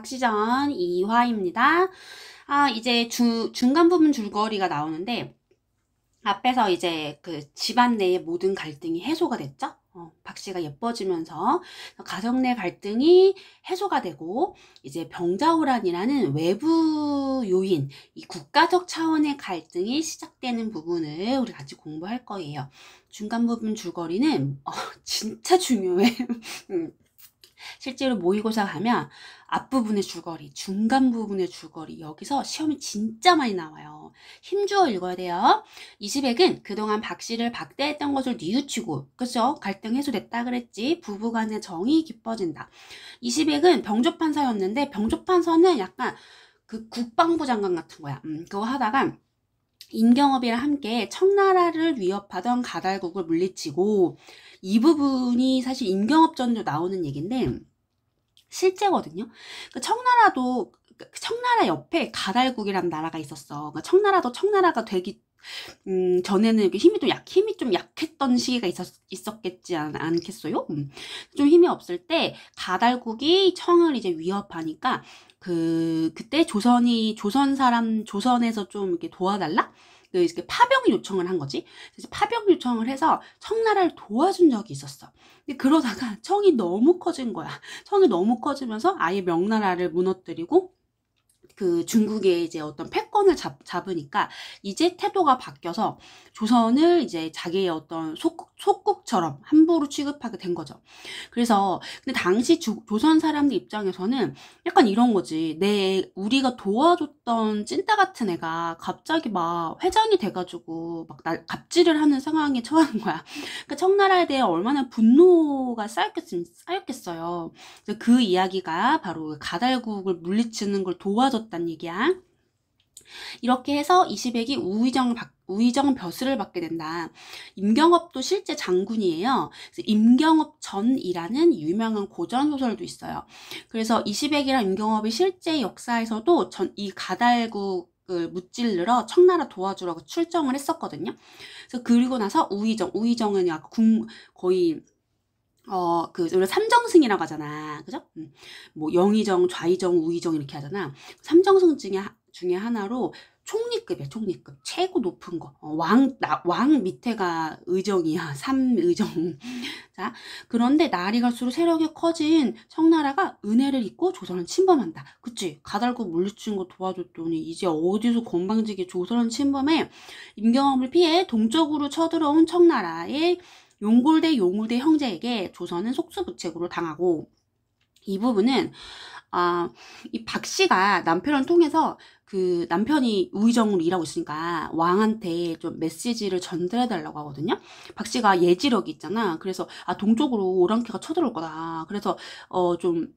박시전 2화입니다. 이제 중간 부분 줄거리가 나오는데, 앞에서 이제 그 집안 내의 모든 갈등이 해소가 됐죠? 박씨가 예뻐지면서 가정 내 갈등이 해소가 되고, 이제 병자호란이라는 외부 요인, 이 국가적 차원의 갈등이 시작되는 부분을 우리 같이 공부할 거예요. 중간 부분 줄거리는 진짜 중요해. 실제로 모의고사 가면 앞부분의 줄거리, 중간 부분의 줄거리, 여기서 시험이 진짜 많이 나와요. 힘주어 읽어야 돼요. 이시백은 그동안 박씨를 박대했던 것을 뉘우치고, 그죠? 갈등 해소됐다 그랬지. 부부간의 정이 깊어진다. 이시백은 병조판사였는데, 병조판사는 약간 그 국방부 장관 같은 거야. 그거 하다가 임경업이랑 함께 청나라를 위협하던 가달국을 물리치고, 이 부분이 사실 임경업전도 나오는 얘기인데 실제거든요. 청나라 옆에 가달국이라는 나라가 있었어. 청나라도 청나라가 되기 전에는 힘이 좀 약했던 시기가 있었겠지 않겠어요? 좀 힘이 없을 때 가달국이 청을 이제 위협하니까 그때 조선에서 좀 이렇게 도와달라? 이렇게 파병 요청을 한 거지. 그래서 파병 요청을 해서 청나라를 도와준 적이 있었어. 근데 그러다가 청이 너무 커진 거야. 청이 너무 커지면서 아예 명나라를 무너뜨리고 그 중국의 이제 어떤 패권을 잡으니까 이제 태도가 바뀌어서 조선을 이제 자기의 어떤 속국처럼 함부로 취급하게 된 거죠. 그래서 근데 당시 조선 사람들 입장에서는 약간 이런 거지. 우리가 도와줬던 찐따 같은 애가 갑자기 막 회장이 돼가지고 막 갑질을 하는 상황에 처한 거야. 그러니까 청나라에 대해 얼마나 분노가 쌓였겠어요. 그 이야기가 바로 가달국을 물리치는 걸 도와줬단 얘기야. 이렇게 해서 이시백이 우의정 벼슬을 받게 된다. 임경업도 실제 장군이에요. 임경업전이라는 유명한 고전 소설도 있어요. 그래서 이시백이랑 임경업이 실제 역사에서도 이 가달국을 무찔르러 청나라 도와주라고 출정을 했었거든요. 그래서 그리고 나서 우의정은 약간 거의 우리가 삼정승이라고 하잖아. 그죠? 뭐, 영의정, 좌의정, 우의정 이렇게 하잖아. 삼정승 중에 하나로 총리급이야, 총리급. 최고 높은 거. 왕 밑에가 의정이야. 삼의정. 자, 그런데 날이 갈수록 세력이 커진 청나라가 은혜를 잊고 조선을 침범한다. 그치? 가달국 물리치는 거 도와줬더니 이제 어디서 건방지게 조선을 침범해 임경업을 피해 동쪽으로 쳐들어온 청나라의 용골대 형제에게 조선은 속수무책으로 당하고, 이 부분은 이 박씨가 남편을 통해서 그 남편이 우의정으로 일하고 있으니까 왕한테 좀 메시지를 전달해달라고 하거든요. 박씨가 예지력이 있잖아. 그래서 동쪽으로 오랑캐가 쳐들어올 거다. 그래서 좀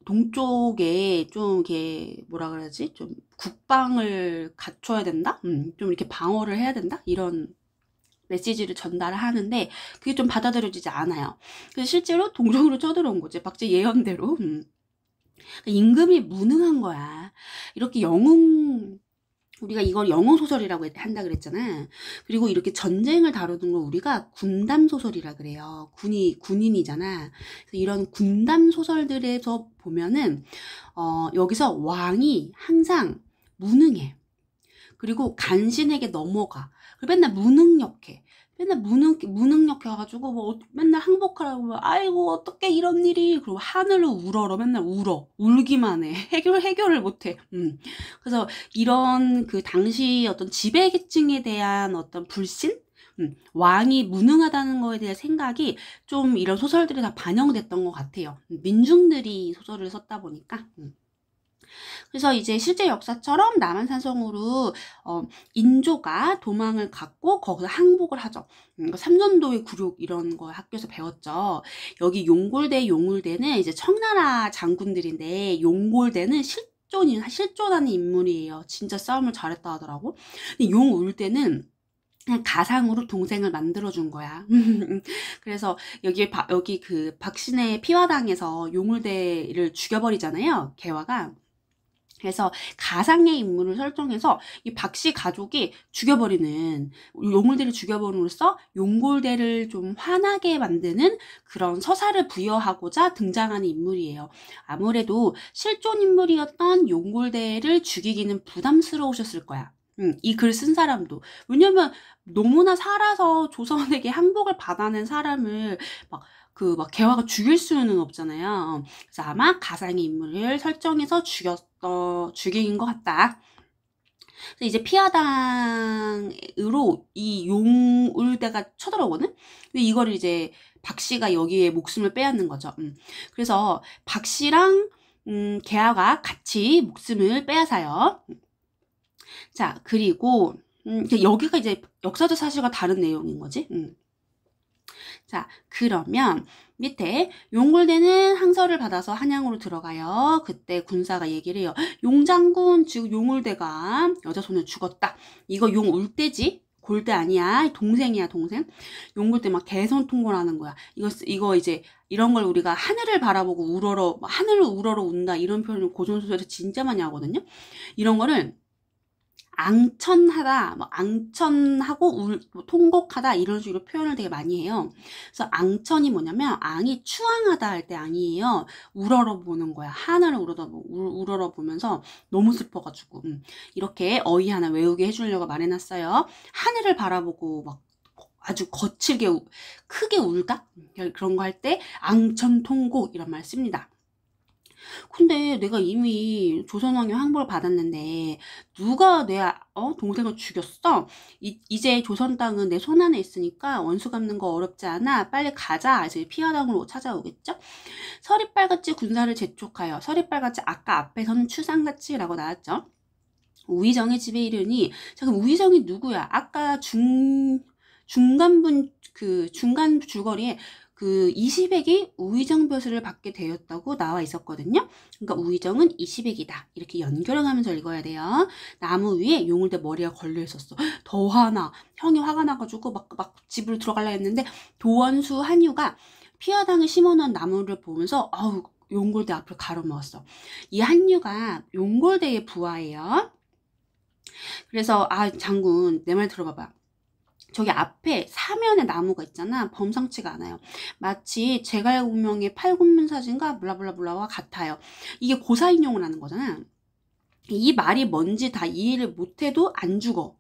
동쪽에 좀 이렇게 뭐라 그래야지? 좀 국방을 갖춰야 된다? 좀 이렇게 방어를 해야 된다? 이런 메시지를 전달을 하는데 그게 좀 받아들여지지 않아요. 그래서 실제로 동쪽으로 쳐들어온 거지. 박쥐 예언대로. 임금이 무능한 거야. 이렇게 우리가 이걸 영웅소설이라고 한다 그랬잖아. 그리고 이렇게 전쟁을 다루는 걸 우리가 군담소설이라 그래요. 군인이잖아. 그래서 이런 군담소설들에서 보면은 여기서 왕이 항상 무능해. 그리고 간신에게 넘어가. 그리고 맨날 무능력해. 맨날 무능력해가지고 뭐 맨날 항복하라고 아이고 어떻게 이런 일이 그리고 하늘로 우러러 맨날 울기만 해. 해결을 못해. 그래서 이런 그 당시 어떤 지배계층에 대한 어떤 불신? 왕이 무능하다는 거에 대한 생각이 좀 이런 소설들이 다 반영됐던 것 같아요. 민중들이 소설을 썼다 보니까. 그래서 이제 실제 역사처럼 남한산성으로 인조가 도망을 갔고 거기서 항복을 하죠. 삼전도의 굴욕 이런 거 학교에서 배웠죠. 여기 용골대는 이제 청나라 장군들인데 용골대는 실존하는 인물이에요. 진짜 싸움을 잘했다 하더라고. 근데 용울대는 그냥 가상으로 동생을 만들어준 거야. 그래서 여기 그 박신의 피화당에서 용울대를 죽여버리잖아요. 개화가. 그래서 가상의 인물을 설정해서 이 박씨 가족이 죽여버리는, 용골대를 죽여버림으로써 용골대를 좀 화나게 만드는 그런 서사를 부여하고자 등장하는 인물이에요. 아무래도 실존 인물이었던 용골대를 죽이기는 부담스러우셨을 거야. 이 글 쓴 사람도. 왜냐면 너무나 살아서 조선에게 항복을 받아낸 사람을 막 개화가 죽일 수는 없잖아요. 그래서 아마 가상의 인물을 설정해서 죽인 것 같다. 그래서 이제 피하당으로 이 용울대가 쳐들어오거든? 근데 이거를 이제 박씨가 여기에 목숨을 빼앗는 거죠. 그래서 박씨랑 개화가 같이 목숨을 빼앗아요. 자, 그리고 여기가 이제 역사적 사실과 다른 내용인 거지. 자, 그러면 밑에 용골대는 항서를 받아서 한양으로 들어가요. 그때 군사가 얘기를 해요. 용장군, 즉 용울대가 여자 손을 죽었다. 이거 용울대지? 골대 아니야. 동생이야, 동생. 용골대 막 대성통곡을 하는 거야. 이거 이제 이런 걸 우리가 하늘을 바라보고 하늘을 우러러 운다. 이런 표현을 고전소설에서 진짜 많이 하거든요. 이런 거를 앙천하다, 앙천하고 통곡하다 이런 식으로 표현을 되게 많이 해요. 그래서 앙천이 뭐냐면 앙이 추앙하다 할 때 앙이에요. 우러러 보는 거야. 하늘을 우러러 보면서 너무 슬퍼가지고 이렇게 어휘 하나 외우게 해주려고 말해놨어요. 하늘을 바라보고 아주 거칠게 크게 울다 그런 거 할 때 앙천통곡 이런 말 씁니다. 근데 내가 이미 조선왕이 항복을 받았는데 누가 내 동생을 죽였어? 이제 조선 땅은 내 손안에 있으니까 원수 갚는 거 어렵지 않아. 빨리 가자. 이제 피하당으로 찾아오겠죠? 서리빨같이 군사를 재촉하여. 서리빨같이 아까 앞에서는 추상같이라고 나왔죠? 우의정의 집에 이르니, 자, 그럼 우의정이 누구야? 아까 중간 줄거리에 그 이시백이 우의정 벼슬을 받게 되었다고 나와 있었거든요. 그러니까 우의정은 이시백이다. 이렇게 연결하면서 읽어야 돼요. 나무 위에 용울대 머리가 걸려 있었어. 더 화나. 형이 화가 나가지고 막 집으로 들어가려 했는데 도원수 한유가 피하당을 심어놓은 나무를 보면서 용골대 앞을 가로막았어. 이 한유가 용골대의 부하예요. 그래서 장군 내 말 들어봐봐. 저기 앞에 사면에 나무가 있잖아. 범상치가 않아요. 마치 제갈공명의 팔군문사진과 블라블라블라와 같아요. 이게 고사인용을 하는 거잖아. 이 말이 뭔지 다 이해를 못해도 안 죽어.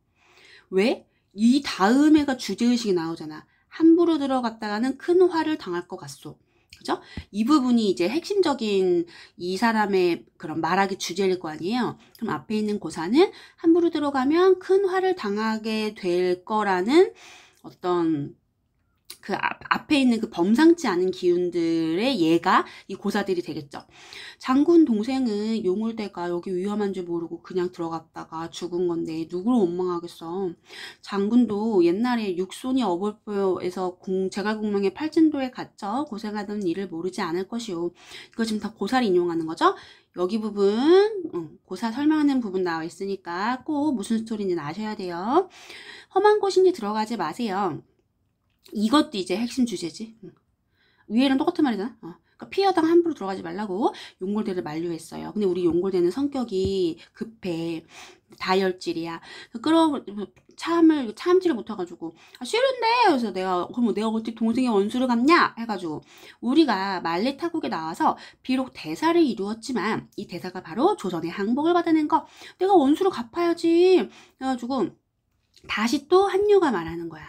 왜? 이 다음에가 주제의식이 나오잖아. 함부로 들어갔다가는 큰 화를 당할 것 같소. 그죠? 이 부분이 이제 핵심적인 이 사람의 그런 말하기 주제일 거 아니에요. 그럼 앞에 있는 고사는 함부로 들어가면 큰 화를 당하게 될 거라는 어떤 그 앞에 있는 그 범상치 않은 기운들의 예가 이 고사들이 되겠죠. 장군 동생은 용울대가 여기 위험한 줄 모르고 그냥 들어갔다가 죽은 건데 누구를 원망하겠어. 장군도 옛날에 육손이 어벌포에서 제갈공명의 팔진도에 갇혀 고생하던 일을 모르지 않을 것이오. 이거 지금 다 고사를 인용하는 거죠. 여기 부분 고사 설명하는 부분 나와 있으니까 꼭 무슨 스토리인지 아셔야 돼요. 험한 곳인지 들어가지 마세요. 이것도 이제 핵심 주제지. 위에는 똑같은 말이잖아. 그러니까 피하당 함부로 들어가지 말라고 용골대를 만류했어요. 근데 우리 용골대는 성격이 급해. 다혈질이야. 참지를 못해가지고 싫은데. 그래서 내가 어떻게 동생의 원수를 갚냐 해가지고 우리가 만리타국에 나와서 비록 대사를 이루었지만 이 대사가 바로 조선의 항복을 받아낸 거. 내가 원수를 갚아야지 해가지고 다시 또 한유가 말하는 거야.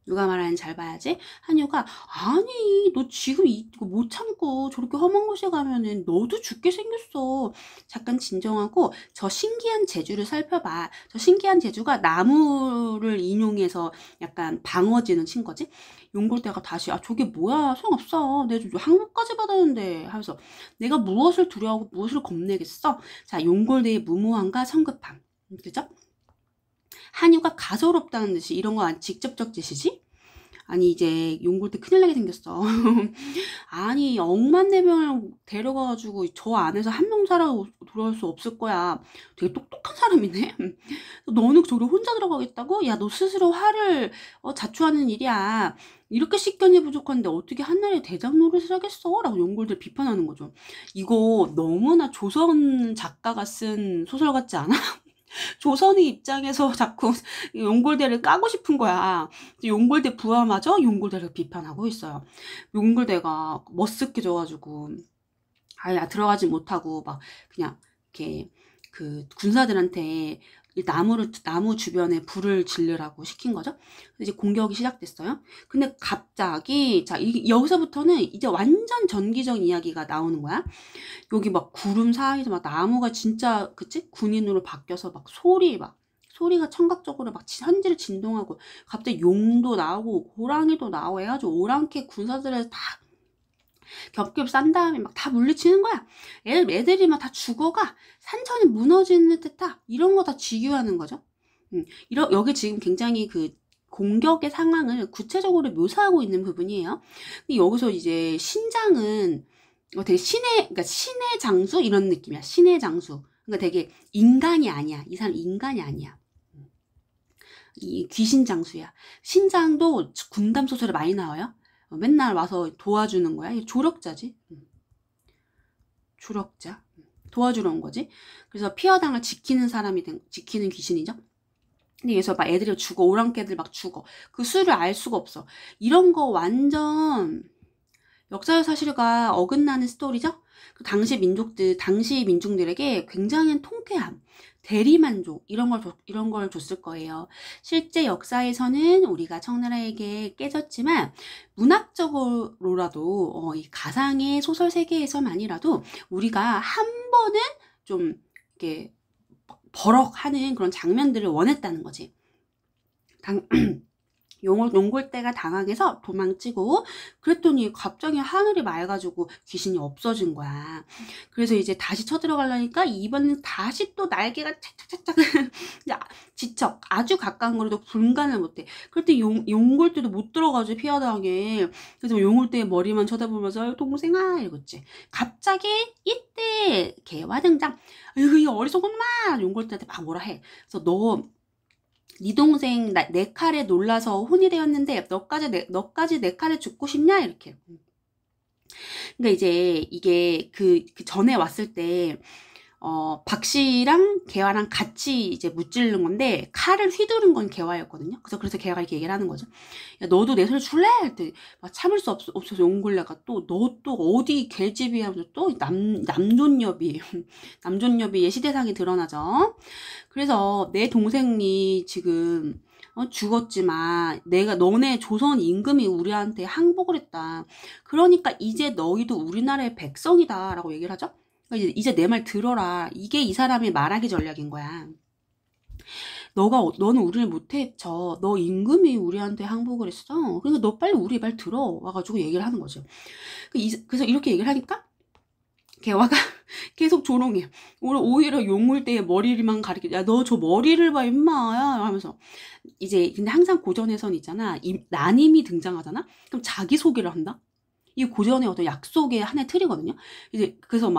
누가 말하는지 잘 봐야지. 한유가 아니 너 지금 이거 못 참고 저렇게 험한 곳에 가면은 너도 죽게 생겼어. 잠깐 진정하고 저 신기한 재주를 살펴봐. 저 신기한 재주가 나무를 인용해서 약간 방어진을 친 거지. 용골대가 다시 저게 뭐야 소용없어. 내가 좀 항복까지 받았는데 하면서 내가 무엇을 두려워하고 무엇을 겁내겠어. 자, 용골대의 무모함과 성급함. 그죠? 한유가 가소롭다는 듯이 이런 거 직접적 짓이지? 아니 이제 용골대 큰일 나게 생겼어. 아니 억만 4명을 데려가가지고 저 안에서 한 명 살아도 돌아올 수 없을 거야. 되게 똑똑한 사람이네. 너는 저기 혼자 들어가겠다고? 야, 너 스스로 화를 자초하는 일이야. 이렇게 식견이 부족한데 어떻게 한나라의 대장 노릇을 하겠어? 라고 용골들 비판하는 거죠. 이거 너무나 조선 작가가 쓴 소설 같지 않아? 조선의 입장에서 자꾸 용골대를 까고 싶은 거야. 용골대 부하마저 용골대를 비판하고 있어요. 용골대가 머쓱해져가지고 아예 들어가지 못하고 막 그냥 이렇게 그 군사들한테 나무 주변에 불을 지르라고 시킨 거죠. 이제 공격이 시작됐어요. 근데 갑자기 여기서부터는 이제 완전 전기적 이야기가 나오는 거야. 여기 막 구름 사이에서 막 나무가 진짜 그치? 군인으로 바뀌어서 막 소리가 청각적으로 막 현지를 진동하고 갑자기 용도 나오고 호랑이도 나오고 해가지고 오랑캐 군사들을 다 겹겹 싼 다음에 막 다 물리치는 거야. 애들이 막 다 죽어가. 산천이 무너지는 듯하다. 이런 거 다 직유하는 거죠. 여기 지금 굉장히 그 공격의 상황을 구체적으로 묘사하고 있는 부분이에요. 근데 여기서 이제 신장은 되게 그러니까 신의 장수 이런 느낌이야. 신의 장수. 그러니까 되게 인간이 아니야. 이 사람 인간이 아니야. 이 귀신 장수야. 신장도 군담 소설에 많이 나와요. 맨날 와서 도와주는 거야. 조력자지. 조력자. 도와주러 온 거지. 그래서 피어당을 지키는 지키는 귀신이죠. 근데 여기서 막 애들이 죽어. 오랑캐들 막 죽어. 그 수를 알 수가 없어. 이런 거 완전 역사의 사실과 어긋나는 스토리죠. 그 당시 민중들에게 굉장한 통쾌함, 대리만족 이런 걸 줬을 거예요. 실제 역사에서는 우리가 청나라에게 깨졌지만 문학적으로라도 이 가상의 소설 세계에서만이라도 우리가 한 번은 좀 이렇게 버럭하는 그런 장면들을 원했다는 거지. 용골대가 당황해서 도망치고 그랬더니 갑자기 하늘이 맑아지고 귀신이 없어진 거야. 그래서 이제 다시 쳐들어가려니까 이번엔 다시 또 날개가 착착착착 지쳐. 아주 가까운 거리도 분간을 못해. 그랬더니 용골대도 못 들어가지 피하다하게. 그래서 용골대의 머리만 쳐다보면서 동생아 이러겠지. 갑자기 이때 개화 등장. 아이고 이 어리석은 놈아. 용골대한테 막 뭐라 해. 그래서 네 동생 내 칼에 놀라서 혼이 되었는데 너까지 내 칼에 죽고 싶냐 이렇게. 그러니까 이제 이게 그 전에 왔을 때 박씨랑 개화랑 같이 이제 무찌르는 건데 칼을 휘두른 건 개화였거든요. 그래서 개화가 이렇게 얘기를 하는 거죠. 야, 너도 내 손을 줄래? 했더니 막 참을 수 없어서 용골레가 또 너 또 어디 갤집이 하면서 또 남존여비 시대상이 드러나죠. 그래서 내 동생이 지금 죽었지만 너네 조선 임금이 우리한테 항복을 했다. 그러니까 이제 너희도 우리나라의 백성이다 라고 얘기를 하죠. 이제 내 말 들어라. 이게 이 사람의 말하기 전략인 거야. 너는 우리를 못해 해쳐. 너 임금이 우리한테 항복을 했어. 그러니까 너 빨리 우리 말 들어. 와가지고 얘기를 하는 거죠. 그래서 이렇게 얘기를 하니까 개화가 계속 조롱해. 오히려 용골대의 머리만 가리켜. 야, 너 저 머리를 봐, 임마. 하면서. 이제, 근데 항상 고전에선 있잖아. 난임이 등장하잖아? 그럼 자기소개를 한다? 이 고전의 어떤 약속의 하나의 틀이거든요. 이제, 그래서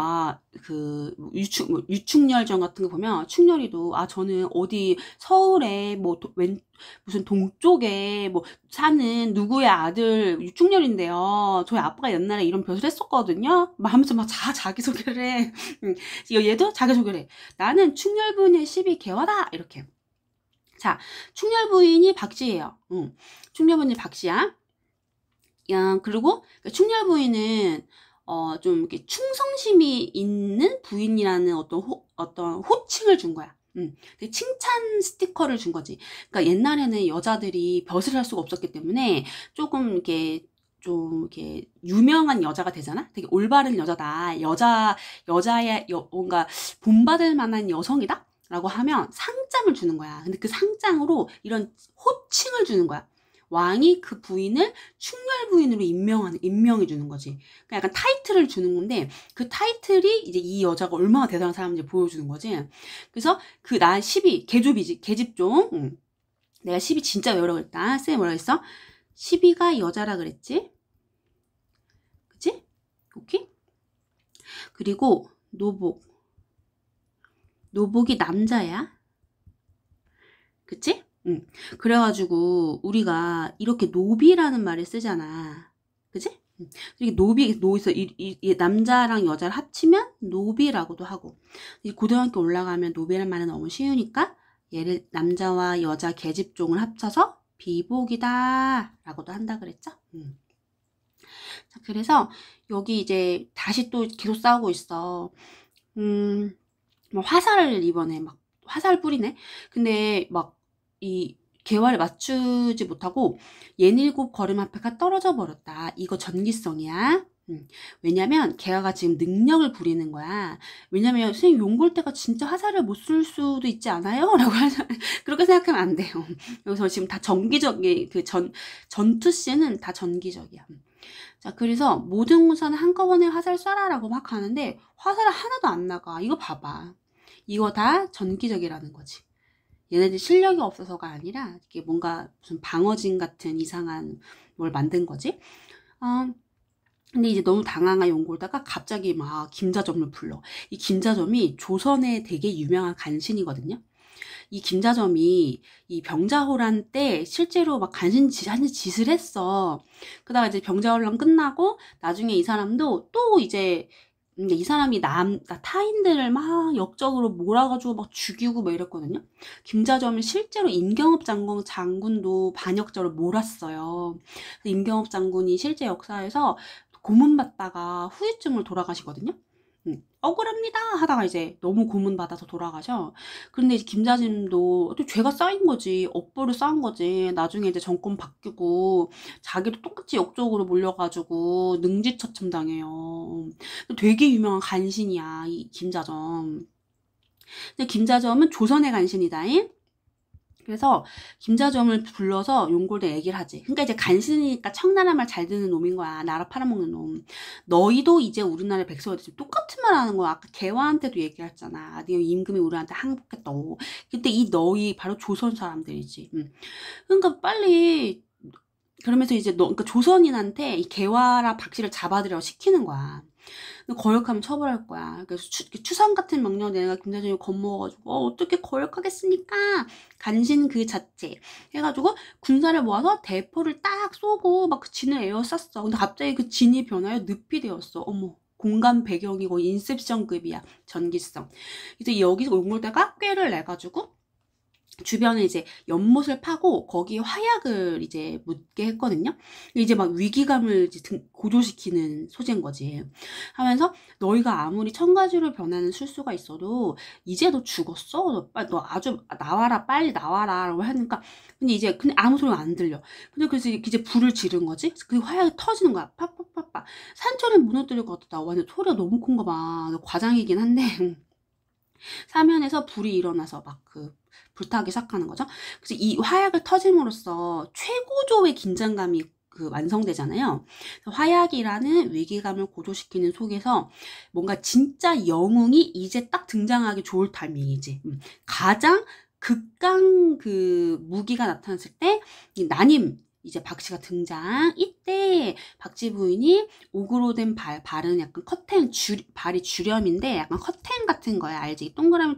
유충렬전 같은 거 보면, 충렬이도, 저는 어디, 서울에, 무슨 동쪽에, 사는 누구의 아들 유충렬인데요. 저희 아빠가 옛날에 이런 벼슬 했었거든요. 하면서 자기소개를 해. 얘도 자기소개를 해. 나는 충렬 부인의 12개화다. 이렇게. 자, 충렬 부인이 박씨예요. 충렬 부인이 박씨야. 그리고 충렬 부인은 좀 이렇게 충성심이 있는 부인이라는 어떤 호칭을 준 거야. 칭찬 스티커를 준 거지. 그러니까 옛날에는 여자들이 벼슬을 할 수가 없었기 때문에 조금 이렇게 좀 이렇게 유명한 여자가 되잖아. 되게 올바른 여자다. 여자의 뭔가 본받을 만한 여성이다. 라고 하면 상장을 주는 거야. 근데 그 상장으로 이런 호칭을 주는 거야. 왕이 그 부인을 충렬 부인으로 임명해 주는 거지. 그러니까 약간 타이틀을 주는 건데 그 타이틀이 이제 이 여자가 얼마나 대단한 사람인지 보여주는 거지. 그래서 난 12 계집종. 내가 12 진짜 외우라고 했다. 쌤이 뭐라 했어? 12가 여자라 그랬지? 그치? 오케이? 그리고 노복. 노복이 남자야. 그치? 응. 그래가지고 우리가 이렇게 노비라는 말을 쓰잖아. 그치? 응. 이게 노에서 이 남자랑 여자를 합치면 노비라고도 하고, 이 고등학교 올라가면 노비라는 말은 너무 쉬우니까 얘를 남자와 여자 계집종을 합쳐서 비복이다 라고도 한다 그랬죠? 자, 그래서 여기 이제 다시 또 계속 싸우고 있어. 뭐 화살을 이번에 막 화살 뿌리네. 근데 막 이 개화를 맞추지 못하고 예닐곱 걸음 앞에가 떨어져 버렸다. 이거 전기성이야. 왜냐면 개화가 지금 능력을 부리는 거야. 왜냐면 선생님 용골 때가 진짜 화살을 못 쏠 수도 있지 않아요? 라고 하잖아. 그렇게 생각하면 안 돼요. 여기서 지금 다 전기적인 그 전투 씬은 다 전기적이야. 자, 그래서 모든 우선은 한꺼번에 화살 쏴라라고 막 하는데 화살 하나도 안 나가. 이거 봐봐. 이거 다 전기적이라는 거지. 얘네들 실력이 없어서가 아니라 이게 뭔가 무슨 방어진 같은 이상한 뭘 만든 거지. 근데 이제 너무 당황한 용골다가 갑자기 막 김자점을 불러. 이 김자점이 조선의 되게 유명한 간신이거든요. 이 김자점이 이 병자호란 때 실제로 막 하는 짓을 했어. 그러다가 이제 병자호란 끝나고 나중에 이 사람도 또 이제 이 사람이 타인들을 막 역적으로 몰아가지고 막 죽이고 막 이랬거든요. 김자점은 실제로 임경업 장군도 반역자로 몰았어요. 임경업 장군이 실제 역사에서 고문받다가 후유증을 돌아가시거든요. 억울합니다 하다가 이제 너무 고문받아서 돌아가셔. 그런데 이제 김자진도 또 죄가 쌓인 거지. 업보를 쌓은 거지. 나중에 이제 정권 바뀌고 자기도 똑같이 역적으로 몰려가지고 능지처참 당해요. 되게 유명한 간신이야, 이 김자점. 근데 김자점은 조선의 간신이다잉. 그래서 김자점을 불러서 용골대 얘기를 하지. 그러니까 이제 간신이니까 청나라 말 잘 듣는 놈인 거야. 나라 팔아먹는 놈. 너희도 이제 우리나라 백성한테 지금 똑같은 말 하는 거야. 아까 개화한테도 얘기했잖아. 네 임금이 우리한테 항복했다고. 그때 이 너희 바로 조선 사람들이지. 그러니까 빨리 그러면서 이제 그러니까 조선인한테 이 개화라 박씨를 잡아들이라고 시키는 거야. 거역하면 처벌할 거야. 그래서 추상 같은 명령 내가 김대중이 겁먹어가지고 어떻게 거역하겠습니까? 간신 그 자체 해가지고 군사를 모아서 대포를 딱 쏘고 막 그 진을 에워쌌어. 근데 갑자기 그 진이 변하여 늪이 되었어. 어머. 공간 배경이 거의 인셉션급이야. 전기성. 그래서 여기서 용골대가 꾀를 내가지고 주변에 이제 연못을 파고 거기에 화약을 이제 묻게 했거든요. 이제 막 위기감을 이제 고조시키는 소재인 거지. 하면서 너희가 아무리 천가지로 변하는 술수가 있어도 이제 너 죽었어. 너 아주 나와라 빨리 나와라라고 하니까 근데 아무 소리가 안 들려. 근데 그래서 이제 불을 지른 거지. 그 화약이 터지는 거야. 팍팍팍팍. 산천에 무너뜨릴 것 같다. 완전 소리가 너무 큰 거 봐. 과장이긴 한데. 사면에서 불이 일어나서 막 불타기 시작하는 거죠. 그래서 이 화약을 터짐으로써 최고조의 긴장감이 완성되잖아요. 화약이라는 위기감을 고조시키는 속에서 뭔가 진짜 영웅이 이제 딱 등장하기 좋을 타이밍이지. 가장 극강 무기가 나타났을 때 이 난임 이제 박씨가 등장. 이때 박씨 부인이 옥으로 된 발은 약간 발이 주렴인데 약간 커튼 같은 거야. 알지? 동그라미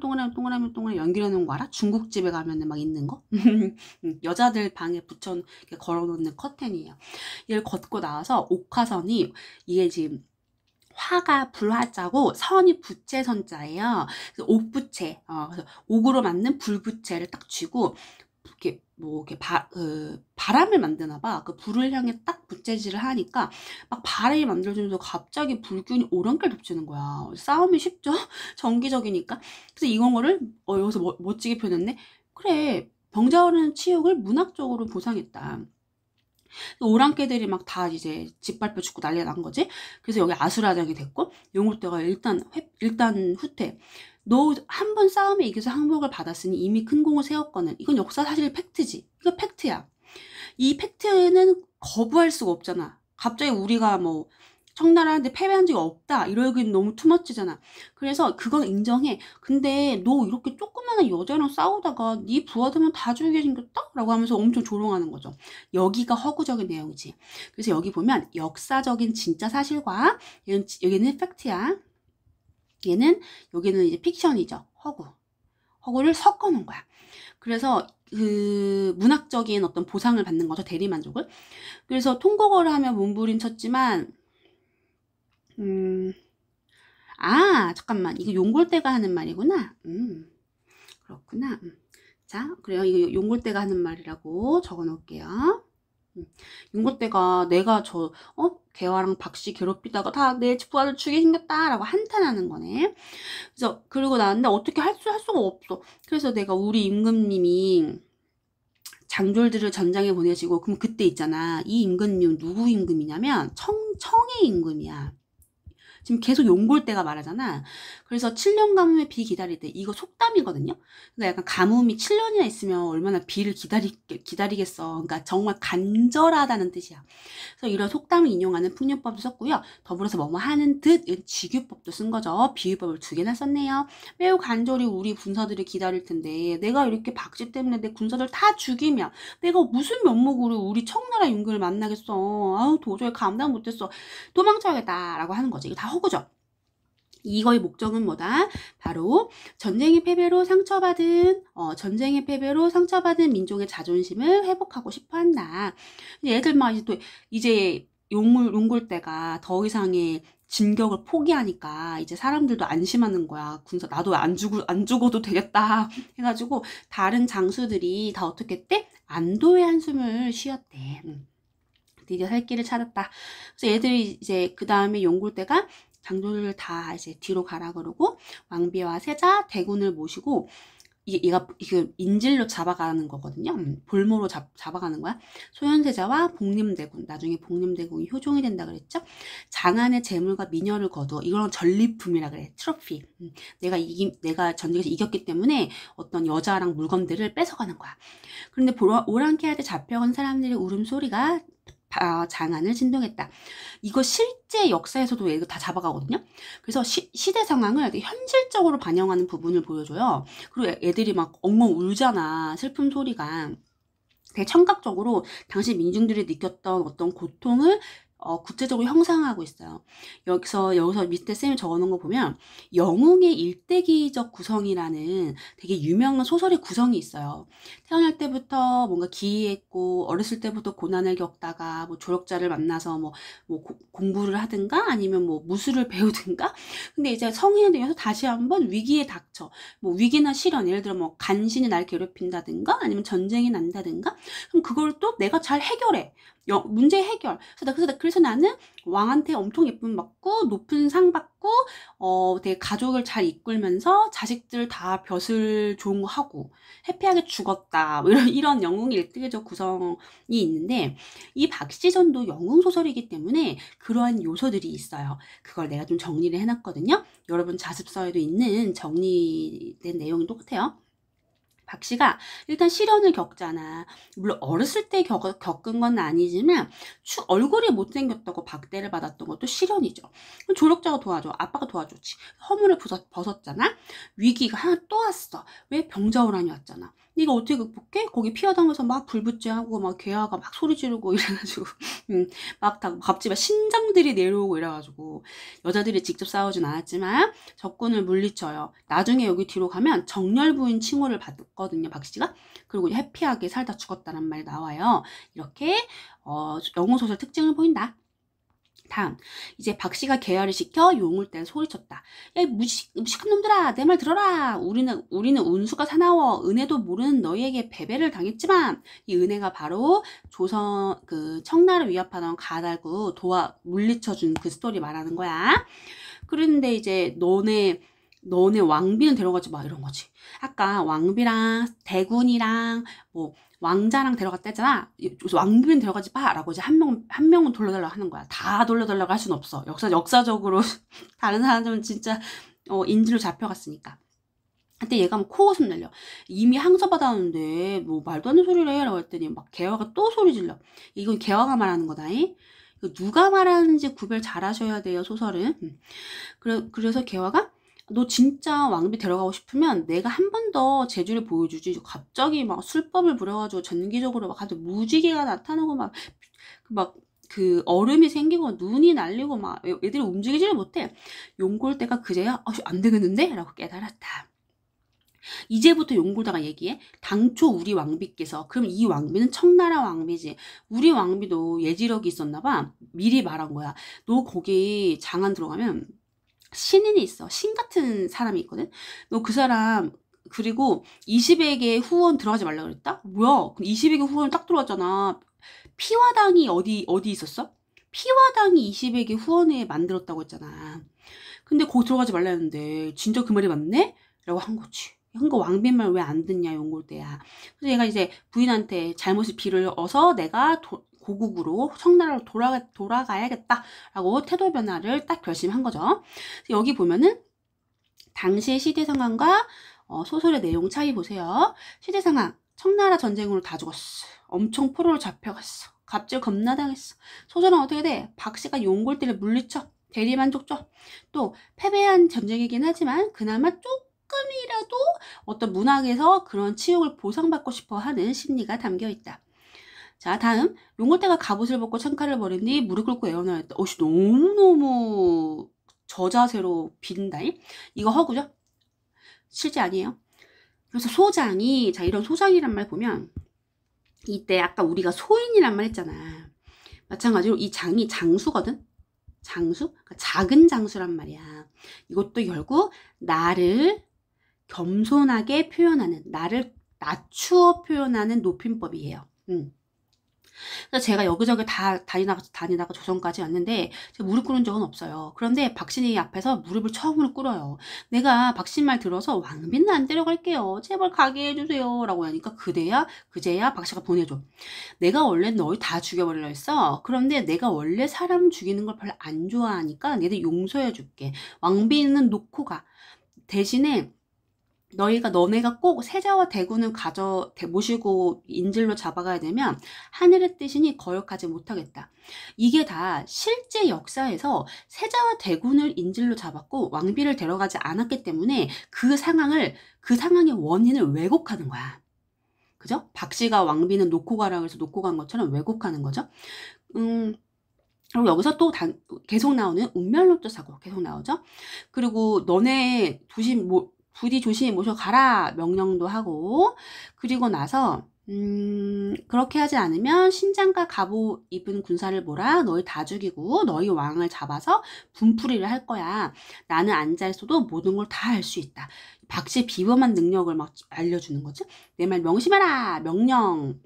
연결해 놓은 거 알아? 중국집에 가면은 막 있는 거? 여자들 방에 걸어 놓는 커튼이에요. 얘를 걷고 나와서 옥화선이 이게 지금 화가 불화자고 선이 부채선자예요. 옥부채. 그래서 옥으로 만든 불부채를 딱 쥐고 이렇게 바람을 만드나 봐. 그 불을 향해 딱 부채질을 하니까 막 바람이 만들어지면서 갑자기 불균이 오랑캐 덮치는 거야. 싸움이 쉽죠? 전기적이니까. 그래서 이거를 여기서 멋지게 표현했네. 그래, 병자호라는 치욕을 문학적으로 보상했다. 오랑캐들이 막 다 이제 짓밟혀 죽고 난리가 난 거지. 그래서 여기 아수라장이 됐고 용골대가 일단 후퇴. 너 한 번 싸움에 이겨서 항복을 받았으니 이미 큰 공을 세웠거든. 이건 역사 사실 팩트지. 이거 팩트야. 이 팩트는 거부할 수가 없잖아. 갑자기 우리가 뭐 청나라한테 패배한 적이 없다 이러기엔 너무 투머치잖아. 그래서 그건 인정해. 근데 너 이렇게 조그마한 여자랑 싸우다가 네 부하들만 다 죽이게 생겼다? 라고 하면서 엄청 조롱하는 거죠. 여기가 허구적인 내용이지. 그래서 여기 보면 역사적인 진짜 사실과 여기는 팩트야. 여기는 이제 픽션이죠. 허구. 허구를 섞어 놓은 거야. 그래서 그 문학적인 어떤 보상을 받는 거죠. 대리만족을. 그래서 통곡어를 하며 몸부림쳤지만 잠깐만. 이거 용골대가 하는 말이구나. 그렇구나. 자, 그래요. 이거 용골대가 하는 말이라고 적어 놓을게요. 용골대가 내가 개화랑 박씨 괴롭히다가 다 내 부하를 죽게 생겼다라고 한탄하는 거네. 그래서 그러고 나는데 어떻게 할 수가 없어. 그래서 내가 우리 임금님이 장졸들을 전장에 보내시고, 그럼 그때 있잖아. 이 임금님은 누구 임금이냐면 청의 임금이야. 지금 계속 용골대가 말하잖아. 그래서 7년 가뭄에 비 기다릴 때, 이거 속담이거든요. 그러니까 약간 가뭄이 7년이나 있으면 얼마나 비를 기다리겠어. 그러니까 정말 간절하다는 뜻이야. 그래서 이런 속담을 인용하는 풍류법도 썼고요. 더불어서 뭐뭐 하는 듯 직유법도 쓴 거죠. 비유법을 2개나 썼네요. 매우 간절히 우리 군사들이 기다릴 텐데 내가 이렇게 박씨 때문에 내 군사들 다 죽이면 내가 무슨 면목으로 우리 청나라 임금을 만나겠어. 아우 도저히 감당 못했어. 도망쳐야겠다라고 하는 거지. 이거 다 허구죠. 이거의 목적은 뭐다? 바로 전쟁의 패배로 상처받은 민족의 자존심을 회복하고 싶어 한다. 애들 막 이제 용골대가 더 이상의 진격을 포기하니까 이제 사람들도 안심하는 거야. 군사 나도 안 죽어도 되겠다 해가지고 다른 장수들이 다 어떻게 했대? 안도의 한숨을 쉬었대. 드디어 살 길을 찾았다. 그래서 애들이 이제 그 다음에 용골대가 장졸을 다 이제 뒤로 가라 그러고 왕비와 세자 대군을 모시고 얘가 인질로 잡아가는 거거든요. 볼모로 잡아가는 거야. 소현세자와 복림대군, 나중에 복림대군이 효종이 된다 그랬죠. 장안의 재물과 미녀를 거두어, 이거는 전리품이라 그래. 트로피. 내가 전쟁에서 이겼기 때문에 어떤 여자랑 물건들을 뺏어가는 거야. 그런데 오랑캐한테 잡혀간 사람들의 울음소리가 장안을 진동했다. 이거 실제 역사에서도 이거 다 잡아가거든요. 그래서 시대 상황을 현실적으로 반영하는 부분을 보여줘요. 그리고 애들이 막 엉엉 울잖아. 슬픔 소리가. 되게 청각적으로 당시 민중들이 느꼈던 어떤 고통을 구체적으로 형상화하고 있어요. 여기서 밑에 쌤이 적어놓은 거 보면 영웅의 일대기적 구성이라는 되게 유명한 소설의 구성이 있어요. 태어날 때부터 뭔가 기이했고 어렸을 때부터 고난을 겪다가 뭐 조력자를 만나서 뭐 공부를 하든가 아니면 뭐 무술을 배우든가. 근데 이제 성인이 되어서 다시 한번 위기에 닥쳐. 뭐 위기나 시련, 예를 들어 뭐 간신히 날 괴롭힌다든가 아니면 전쟁이 난다든가. 그럼 그걸 또 내가 잘 해결해. 문제 해결. 그래서 나는 왕한테 엄청 예쁨 받고 높은 상 받고 되게 가족을 잘 이끌면서 자식들 다 벼슬 좋은 거 하고 해피하게 죽었다. 뭐 이런 영웅의 일대기적 구성이 있는데 이 박시전도 영웅 소설이기 때문에 그러한 요소들이 있어요. 그걸 내가 좀 정리를 해놨거든요. 여러분 자습서에도 있는 정리된 내용이 똑같아요. 박씨가 일단 시련을 겪잖아. 물론 어렸을 때 겪은 건 아니지만 얼굴이 못생겼다고 박대를 받았던 것도 시련이죠. 조력자가 도와줘. 아빠가 도와줬지. 허물을 벗었잖아. 위기가 하나 또 왔어. 왜? 병자호란이 왔잖아. 네가 어떻게 극복해? 거기 피하다면서 막 불붙지하고 막 개화가 막 소리 지르고 이래가지고 막 다 갑자기 신장들이 내려오고 이래가지고 여자들이 직접 싸우진 않았지만 적군을 물리쳐요. 나중에 여기 뒤로 가면 정열부인 칭호를 받거든요, 박씨가. 그리고 해피하게 살다 죽었다는 말이 나와요. 이렇게 영웅소설 특징을 보인다. 다음, 이제 박씨가 계열을 시켜 용을 때 소리쳤다. 야, 무식한 놈들아, 내 말 들어라. 우리는 운수가 사나워 은혜도 모르는 너희에게 패배를 당했지만 이 은혜가 바로 조선 청나라를 위협하던 가달구 물리쳐준 그 스토리 말하는 거야. 그런데 이제 너네 왕비는 데려가지 마 이런 거지. 아까 왕비랑 대군이랑 뭐 왕자랑 데려갔다 했잖아. 왕비는 데려가지 마라고 이제 한 명은 돌려달라고 하는 거야. 다 돌려달라고 할 수는 없어. 역사적으로 다른 사람들은 진짜 인질로 잡혀갔으니까. 그때 얘가 뭐 코웃음 날려. 이미 항소받았는데 뭐 말도 안 되는 소리를 해 라고 했더니 막 개화가 또 소리 질러. 이건 개화가 말하는 거다잉. 누가 말하는지 구별 잘 하셔야 돼요, 소설은. 그래서 개화가 너 진짜 왕비 데려가고 싶으면 내가 한 번 더 재주를 보여주지. 갑자기 막 술법을 부려가지고 전기적으로 막 갑자기 무지개가 나타나고 막 그 얼음이 생기고 눈이 날리고 막 애들이 움직이지를 못해. 용골대가 그제야 안 되겠는데? 라고 깨달았다. 이제부터 용골다가 얘기해. 당초 우리 왕비께서, 그럼 이 왕비는 청나라 왕비지. 우리 왕비도 예지력이 있었나봐. 미리 말한 거야. 너 거기 장안 들어가면 신인이 있어. 신 같은 사람이 있거든. 너 그 사람, 그리고 20액의 후원 들어가지 말라 그랬다? 뭐야? 20액의 후원 딱 들어갔잖아. 피화당이 어디 있었어? 피화당이 20액의 후원에 만들었다고 했잖아. 근데 거기 들어가지 말라 했는데 진짜 그 말이 맞네? 라고 한 거지. 한거 왕빈 말 왜 안 듣냐, 용골대야. 그래서 얘가 이제 부인한테 잘못을 빌어서 내가 고국으로 청나라로 돌아가야겠다라고 태도 변화를 딱 결심한 거죠. 여기 보면은 당시의 시대 상황과 소설의 내용 차이 보세요. 시대 상황, 청나라 전쟁으로 다 죽었어. 엄청 포로로 잡혀갔어. 갑질 겁나 당했어. 소설은 어떻게 돼? 박씨가 용골대를 물리쳐 대리만족 줘. 또 패배한 전쟁이긴 하지만 그나마 조금이라도 어떤 문학에서 그런 치욕을 보상받고 싶어 하는 심리가 담겨 있다. 자, 다음. 용골대가 갑옷을 벗고 창칼을 버린 뒤 무릎 꿇고 애원하였다. 어씨, 너무너무 저자세로 빈다잉? 이거 허구죠? 실제 아니에요. 그래서 소장이, 자, 이런 소장이란 말 보면 이때 아까 우리가 소인이란 말 했잖아. 마찬가지로 이 장이 장수거든? 장수? 그러니까 작은 장수란 말이야. 이것도 결국 나를 겸손하게 표현하는, 나를 낮추어 표현하는 높임법이에요. 그래서 제가 여기저기 다 다니다가 조선까지 왔는데 제가 무릎 꿇은 적은 없어요. 그런데 박신이 앞에서 무릎을 처음으로 꿇어요. 내가 박신 말 들어서 왕비는 안 데려갈게요. 제발 가게 해주세요. 라고 하니까 그제야 박씨가 보내줘. 내가 원래 너희 다 죽여버리려 했어. 그런데 내가 원래 사람 죽이는 걸 별로 안 좋아하니까 내가 용서해 줄게. 왕비는 놓고 가. 대신에 너네가 꼭 세자와 대군을 모시고 인질로 잡아가야 되면 하늘의 뜻이니 거역하지 못하겠다. 이게 다 실제 역사에서 세자와 대군을 인질로 잡았고 왕비를 데려가지 않았기 때문에 그 상황의 원인을 왜곡하는 거야. 그죠? 박씨가 왕비는 놓고 가라고 해서 놓고 간 것처럼 왜곡하는 거죠. 그리고 여기서 또 계속 나오는 운멸로또 사고 계속 나오죠. 그리고 너네 부디 조심히 모셔가라 명령도 하고, 그리고 나서 그렇게 하지 않으면 신장과 갑옷 입은 군사를 몰아 너희 다 죽이고 너희 왕을 잡아서 분풀이를 할 거야. 나는 앉아 있어도 모든 걸 다 할 수 있다. 박씨의 비범한 능력을 막 알려주는 거지. 내 말 명심하라 명령.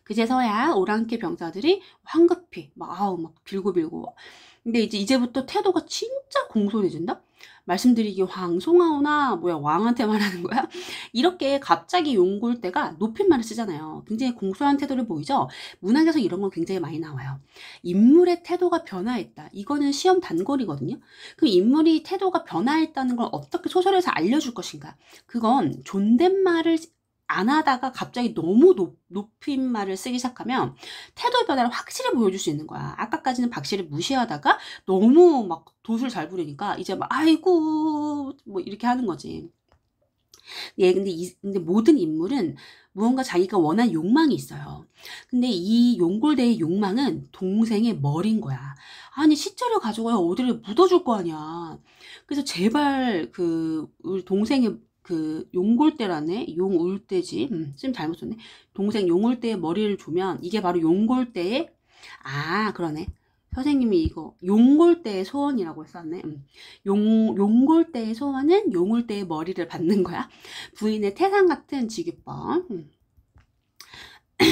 그제서야 오랑캐 병사들이 황급히 막 빌고. 근데 이제부터 태도가 진짜 공손해진다? 말씀드리기 황송하오나 뭐야 왕한테 말하는 거야? 이렇게 갑자기 용골대가 높임말을 쓰잖아요. 굉장히 공손한 태도를 보이죠? 문학에서 이런 건 굉장히 많이 나와요. 인물의 태도가 변화했다. 이거는 시험 단골이거든요. 그럼 인물이 태도가 변화했다는 걸 어떻게 소설에서 알려줄 것인가? 그건 존댓말을 안 하다가 갑자기 너무 높임말을 쓰기 시작하면 태도의 변화를 확실히 보여줄 수 있는 거야. 아까까지는 박씨를 무시하다가 너무 막 돛을 잘 부리니까 이제 막 아이고 뭐 이렇게 하는 거지. 근데 모든 인물은 무언가 자기가 원한 욕망이 있어요. 근데 이 용골대의 욕망은 동생의 머리인 거야. 아니 시체를 가져가야 어디를 묻어줄 거 아니야. 그래서 제발 우리 동생의 용골대라네? 용울대지. 좀 잘못 썼네. 동생 용울대의 머리를 주면 이게 바로 용골대의, 그러네. 선생님이 이거 용골대의 소원이라고 했었네. 용골대의 소원은 용울대의 머리를 받는 거야. 부인의 태산 같은 직위법.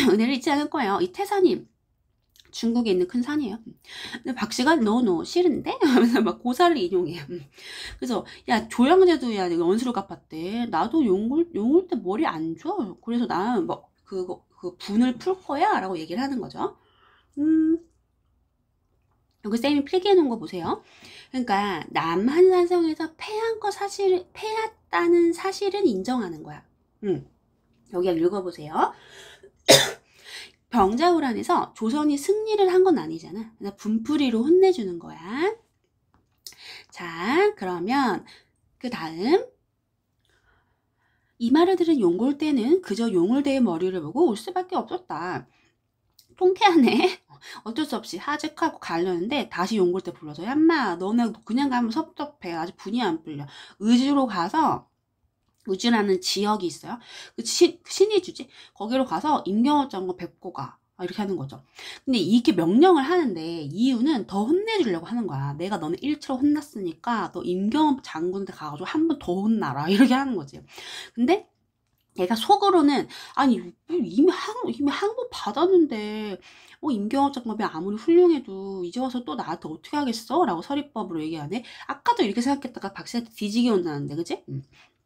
은혜를 잊지 않을 거예요. 이 태산이 중국에 있는 큰 산이에요. 근데 박씨가 너 싫은데? 하면서 막 고사를 인용해요. 그래서 야 조양제도 야 원수를 갚았대. 나도 용골대 머리 안 줘. 그래서 나는 뭐 그 분을 풀 거야 라고 얘기를 하는 거죠. 여기 쌤이 필기해 놓은 거 보세요. 그러니까 남한산성에서 패했다는 사실은 인정하는 거야. 여기 읽어보세요. 병자호란에서 조선이 승리를 한 건 아니잖아. 그래서 분풀이로 혼내주는 거야. 자, 그러면 그 다음 이 말을 들은 용골대는 그저 용울대의 머리를 보고 울 수밖에 없었다. 통쾌하네. 어쩔 수 없이 하직하고 가려는데 다시 용골대 불러서 얌마 너네 그냥 가면 섭섭해. 아직 분이 안 풀려. 의지로 가서 우주라는 지역이 있어요. 그 신이 주지. 거기로 가서 임경업 장군 뵙고 가. 이렇게 하는 거죠. 근데 이렇게 명령을 하는데 이유는 더 혼내주려고 하는 거야. 내가 너는 1차로 혼났으니까 너 임경업 장군한테 가가지고 한 번 더 혼나라. 이렇게 하는 거지. 근데 얘가 속으로는 아니 이미 항복 받았는데 임경업 장군이 아무리 훌륭해도 이제 와서 또 나한테 어떻게 하겠어? 라고 서리법으로 얘기하네. 아까도 이렇게 생각했다가 박씨한테 뒤지게 온다는데 그치?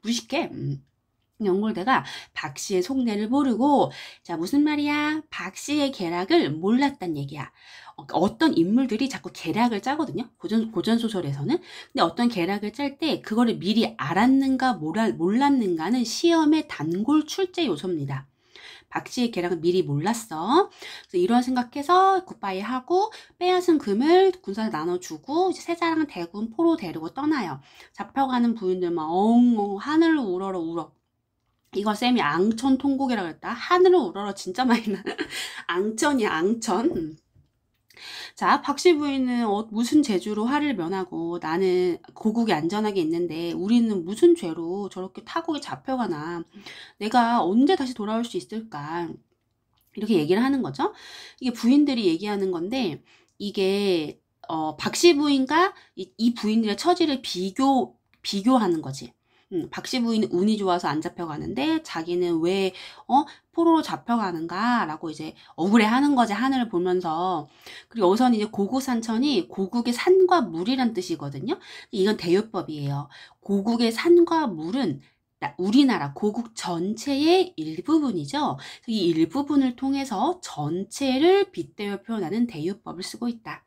무식해. 연골대가 박씨의 속내를 모르고 자 무슨 말이야? 박씨의 계략을 몰랐단 얘기야. 어떤 인물들이 자꾸 계략을 짜거든요. 고전 소설에서는. 근데 어떤 계략을 짤 때 그거를 미리 알았는가 몰랐는가는 시험의 단골 출제 요소입니다. 박씨의 계략은 미리 몰랐어. 그래서 이런 생각해서 굿바이 하고 빼앗은 금을 군사에 나눠주고 이제 세자랑 대군 포로 데리고 떠나요. 잡혀가는 부인들만 엉엉 하늘을 우러러 울어. 이걸 쌤이 앙천 통곡이라고 했다. 하늘을 우러러 진짜 많이 나. 앙천이야 앙천. 자, 박씨 부인은 무슨 재주로 화를 면하고 나는 고국에 안전하게 있는데 우리는 무슨 죄로 저렇게 타국에 잡혀가나. 내가 언제 다시 돌아올 수 있을까. 이렇게 얘기를 하는 거죠. 이게 부인들이 얘기하는 건데 이게 박씨 부인과 이 부인들의 처지를 비교하는 거지. 박씨 부인은 운이 좋아서 안 잡혀가는데 자기는 왜 포로로 잡혀가는가 라고 이제 억울해하는 거지. 하늘을 보면서. 그리고 여기서는 이제 고국산천이 고국의 산과 물이란 뜻이거든요. 이건 대요법이에요. 고국의 산과 물은 우리나라 고국 전체의 일부분이죠. 이 일부분을 통해서 전체를 빗대어 표현하는 대요법을 쓰고 있다.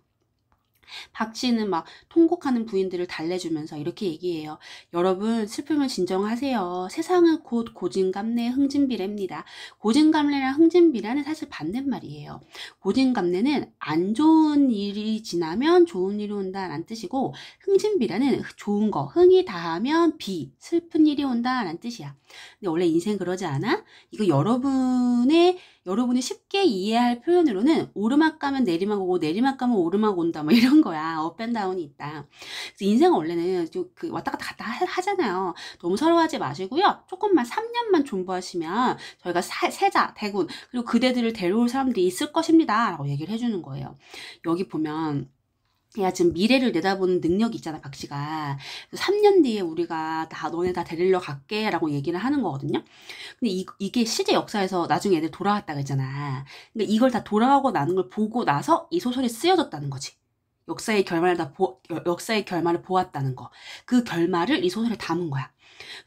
박씨는 막 통곡하는 부인들을 달래주면서 이렇게 얘기해요. 여러분 슬픔을 진정하세요. 세상은 곧 고진감래 흥진비례입니다. 고진감래랑 흥진비례는 사실 반대말이에요. 고진감래는 안 좋은 일이 지나면 좋은 일이 온다라는 뜻이고 흥진비례는 좋은 거, 흥이 다하면 슬픈 일이 온다라는 뜻이야. 근데 원래 인생 그러지 않아? 이거 여러분이 쉽게 이해할 표현으로는 오르막 가면 내리막 오고 내리막 가면 오르막 온다 뭐 이런 거야. 업앤다운이 있다. 그래서 인생은 원래는 그 왔다 갔다 하잖아요. 너무 서러워하지 마시고요. 조금만 3년만 존버하시면 저희가 세자, 대군 그리고 그대들을 데려올 사람들이 있을 것입니다. 라고 얘기를 해주는 거예요. 여기 보면 야, 지금 미래를 내다보는 능력이 있잖아, 박씨가. 3년 뒤에 우리가 너네 다 데리러 갈게, 라고 얘기를 하는 거거든요. 근데 이게 실제 역사에서 나중에 애들 돌아왔다고 했잖아. 그러니까 이걸 다 돌아오고 나는 걸 보고 나서 이 소설이 쓰여졌다는 거지. 역사의 결말을 보았다는 거. 그 결말을 이 소설에 담은 거야.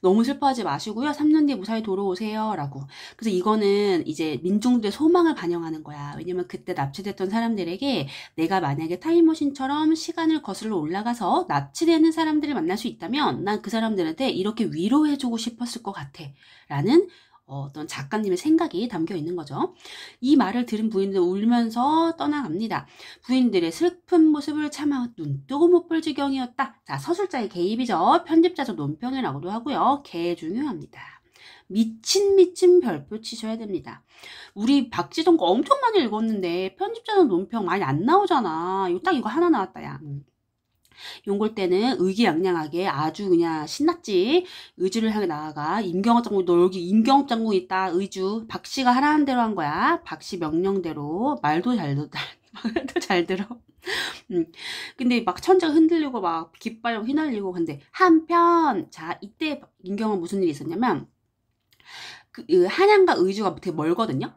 너무 슬퍼하지 마시고요. 3년 뒤에 무사히 돌아오세요. 라고. 그래서 이거는 이제 민중들의 소망을 반영하는 거야. 왜냐면 그때 납치됐던 사람들에게 내가 만약에 타임머신처럼 시간을 거슬러 올라가서 납치되는 사람들을 만날 수 있다면 난 그 사람들한테 이렇게 위로해주고 싶었을 것 같아. 라는 어떤 작가님의 생각이 담겨 있는 거죠. 이 말을 들은 부인들은 울면서 떠나갑니다. 부인들의 슬픈 모습을 참아 눈뜨고 못 볼 지경이었다. 자, 서술자의 개입이죠. 편집자적 논평이라고도 하고요. 개 중요합니다. 미친 별표 치셔야 됩니다. 우리 박지성 거 엄청 많이 읽었는데 편집자적 논평 많이 안 나오잖아. 딱 이거 하나 나왔다 야. 용골 때는 의기양양하게 아주 그냥 신났지. 의주를 향해 나아가 임경업 장군 너 여기 임경업 장군 있다. 의주 박씨가 하라는 대로 한 거야. 박씨 명령대로 말도 잘 들어. 근데 막 천재가 흔들리고 막 깃발로 휘날리고 근데 한편 자 이때 임경업 무슨 일이 있었냐면 한양과 의주가 되게 멀거든요.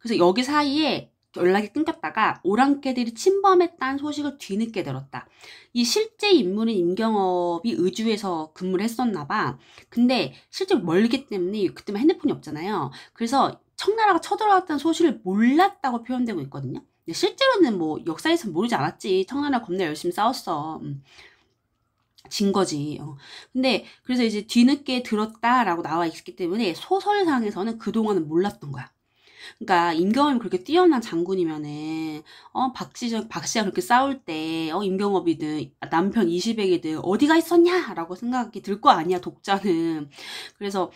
그래서 여기 사이에 연락이 끊겼다가 오랑캐들이 침범했다는 소식을 뒤늦게 들었다. 이 실제 인물인 임경업이 의주에서 근무를 했었나 봐. 근데 실제로 멀기 때문에 그때만 핸드폰이 없잖아요. 그래서 청나라가 쳐들어왔다는 소식을 몰랐다고 표현되고 있거든요. 근데 실제로는 뭐 역사에서 모르지 않았지. 청나라 겁나 열심히 싸웠어. 진 거지. 근데 그래서 이제 뒤늦게 들었다라고 나와 있기 때문에 소설상에서는 그동안은 몰랐던 거야. 그러니까 임경업이 그렇게 뛰어난 장군이면은 박씨가 그렇게 싸울 때 임경업이든 남편 이시백이든 어디가 있었냐라고 생각이 들 거 아니야 독자는. 그래서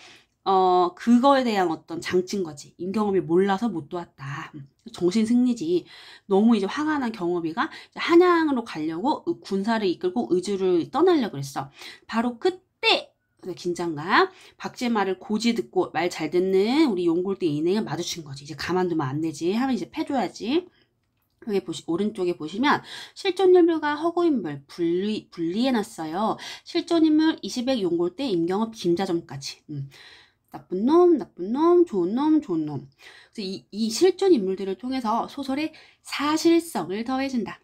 그거에 대한 어떤 장치인 거지. 임경업이 몰라서 못 도왔다. 정신 승리지. 너무 이제 화가 난 경업이가 한양으로 가려고 군사를 이끌고 의주를 떠나려고 그랬어. 바로 그때 긴장감. 박쥐의 말을 고지 듣고 말 잘 듣는 우리 용골대 인행을 마주친 거지. 이제 가만두면 안 되지. 하면 이제 패줘야지. 여기 오른쪽에 보시면 실존인물과 허구인물 분리해놨어요. 실존인물 이시백 용골대 임경업 김자점까지. 나쁜 놈, 나쁜 놈, 좋은 놈, 좋은 놈. 그래서 이 실존 인물들을 통해서 소설의 사실성을 더해준다.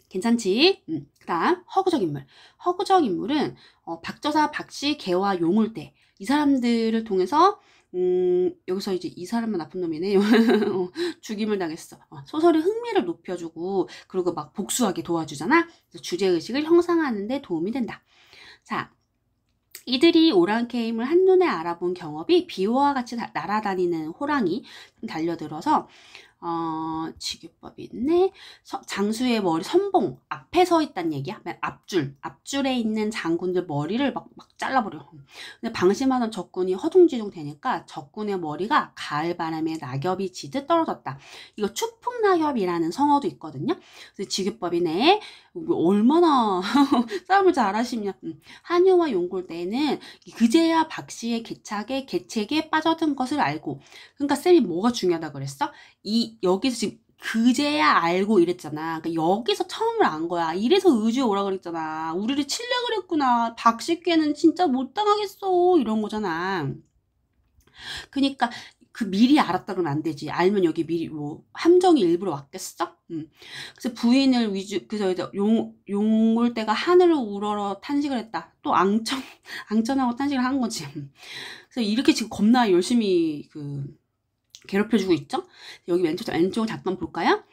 괜찮지? 그 다음 허구적 인물. 허구적 인물은 박저사, 박씨, 개와 용울대 이 사람들을 통해서 여기서 이제 이 사람은 나쁜 놈이네. 죽임을 당했어. 소설의 흥미를 높여주고 그리고 막 복수하게 도와주잖아. 그래서 주제의식을 형성하는 데 도움이 된다. 자, 이들이 오랑캐임을 한눈에 알아본 경업이 비호와 같이 날아다니는 호랑이 달려들어서 직유법이 있네. 장수의 머리 선봉 앞에 서 있단 얘기야. 앞줄에 있는 장군들 머리를 막 잘라버려. 근데 방심하던 적군이 허둥지둥 되니까 적군의 머리가 가을 바람에 낙엽이 지듯 떨어졌다. 이거 추풍낙엽이라는 성어도 있거든요. 그래서 직유법이네. 얼마나 싸움을 잘하시냐. 한유와 용골대는 그제야 박씨의 계책에 빠져든 것을 알고. 그러니까 쌤이 뭐가 중요하다 그랬어? 여기서 지금 그제야 알고 이랬잖아. 그러니까 여기서 처음을 안 거야. 이래서 의주에 오라 그랬잖아. 우리를 칠려 그랬구나. 박씨께는 진짜 못 당하겠어. 이런 거잖아. 그러니까 그 미리 알았다 그러면 안 되지. 알면 여기 미리 뭐 함정이 일부러 왔겠어? 그래서 부인을 그래서 용골대가 하늘을 우러러 탄식을 했다. 또 앙천하고 탄식을 한 거지. 그래서 이렇게 지금 겁나 열심히 괴롭혀주고 있죠. 여기 왼쪽을 잠깐 볼까요?